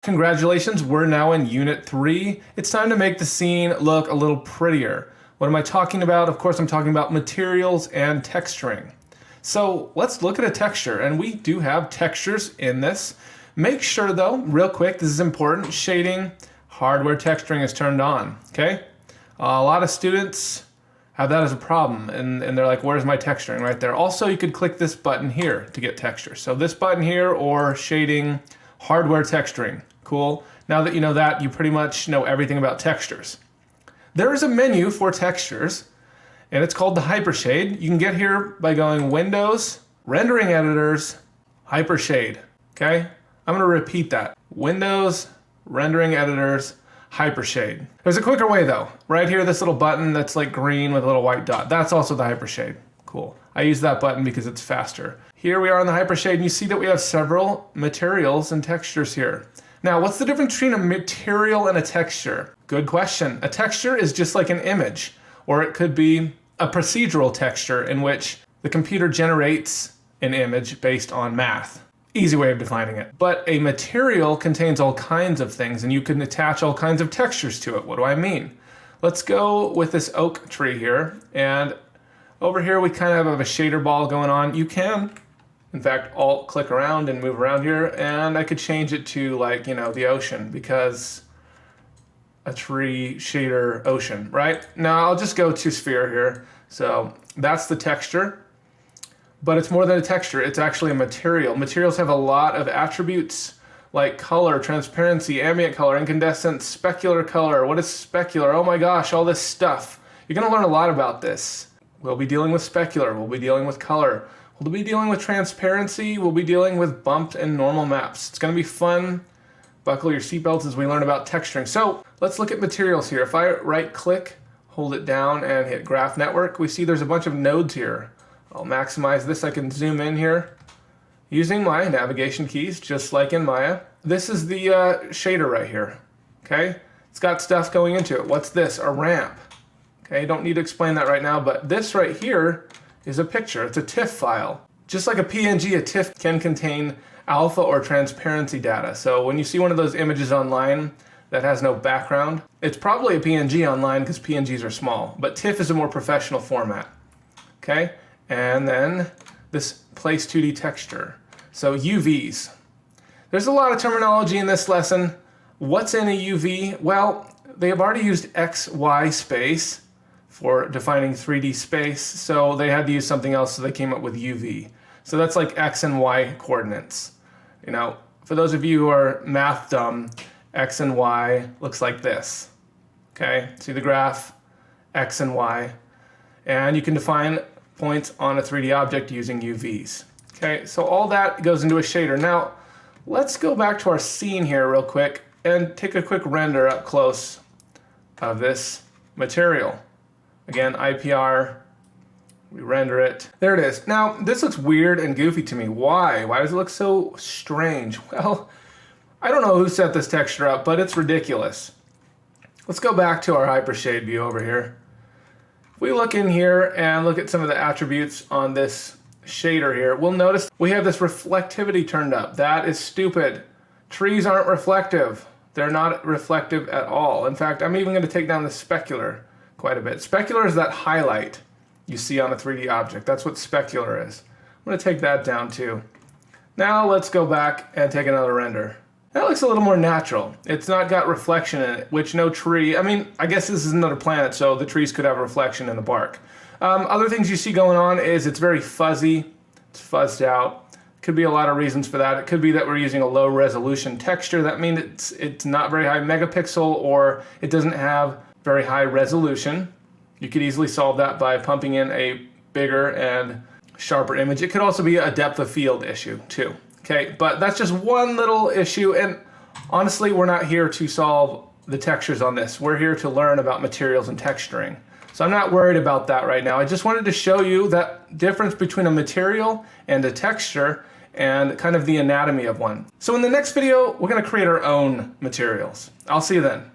Congratulations, we're now in Unit 3. It's time to make the scene look a little prettier. What am I talking about? Of course, I'm talking about materials and texturing. So let's look at a texture, and we do have textures in this. Make sure though, real quick, this is important, shading, hardware texturing is turned on, okay? A lot of students have that as a problem, and they're like, where's my texturing? Right there. Also, you could click this button here to get texture. So this button here, or shading, hardware texturing. Cool. Now that you know that, you pretty much know everything about textures. There is a menu for textures, and it's called the Hypershade. You can get here by going Windows, Rendering Editors, Hypershade. Okay? I'm going to repeat that. Windows, Rendering Editors, Hypershade. There's a quicker way though. Right here, this little button that's like green with a little white dot. That's also the Hypershade. Cool. I use that button because it's faster. Here we are on the Hypershade, and you see that we have several materials and textures here. Now, what's the difference between a material and a texture? Good question. A texture is just like an image, or it could be a procedural texture in which the computer generates an image based on math. Easy way of defining it. But a material contains all kinds of things, and you can attach all kinds of textures to it. What do I mean? Let's go with this oak tree here, and over here we kind of have a shader ball going on. You can, in fact, alt-click around and move around here, and I could change it to, like, you know, the ocean, because a tree shader ocean, right? Now I'll just go to sphere here. So that's the texture, but it's more than a texture, it's actually a material. Materials have a lot of attributes like color, transparency, ambient color, incandescence, specular color. What is specular? Oh my gosh, all this stuff. You're gonna learn a lot about this. We'll be dealing with specular, we'll be dealing with color, we'll be dealing with transparency, we'll be dealing with bumped and normal maps. It's gonna be fun. Buckle your seatbelts as we learn about texturing. So let's look at materials here. If I right click, hold it down and hit graph network, we see there's a bunch of nodes here. I'll maximize this. I can zoom in here using my navigation keys, just like in Maya. This is the shader right here, okay? It's got stuff going into it. What's this? A ramp. Okay, don't need to explain that right now, but this right here is a picture. It's a TIFF file. Just like a PNG, a TIFF can contain alpha or transparency data. So when you see one of those images online that has no background, it's probably a PNG online because PNGs are small, but TIFF is a more professional format, okay? And then this place 2D texture. So UVs. There's a lot of terminology in this lesson. What's in a UV? Well, they have already used XY space for defining 3D space, so they had to use something else, so they came up with UV. So that's like X and Y coordinates. You know, for those of you who are math dumb, X and Y looks like this. Okay, see the graph, X and Y. And you can define points on a 3D object using UVs. Okay, so all that goes into a shader. Now, let's go back to our scene here real quick and take a quick render up close of this material. Again, IPR, we render it. There it is. Now, this looks weird and goofy to me. Why? Why does it look so strange? Well, I don't know who set this texture up, but it's ridiculous. Let's go back to our Hypershade view over here. If we look in here and look at some of the attributes on this shader here, we'll notice we have this reflectivity turned up. That is stupid. Trees aren't reflective. They're not reflective at all. In fact, I'm even going to take down the specular quite a bit. Specular is that highlight you see on a 3D object. That's what specular is. I'm going to take that down too. Now let's go back and take another render. That looks a little more natural. It's not got reflection in it, which no tree, I mean, I guess this is another planet, so the trees could have reflection in the bark. Other things you see going on is it's very fuzzy. It's fuzzed out. Could be a lot of reasons for that. It could be that we're using a low resolution texture. That means it's not very high megapixel, or it doesn't have very high resolution. You could easily solve that by pumping in a bigger and sharper image. It could also be a depth of field issue too. Okay, but that's just one little issue, and honestly, we're not here to solve the textures on this. We're here to learn about materials and texturing. So I'm not worried about that right now. I just wanted to show you that difference between a material and a texture and kind of the anatomy of one. So in the next video, we're gonna create our own materials. I'll see you then.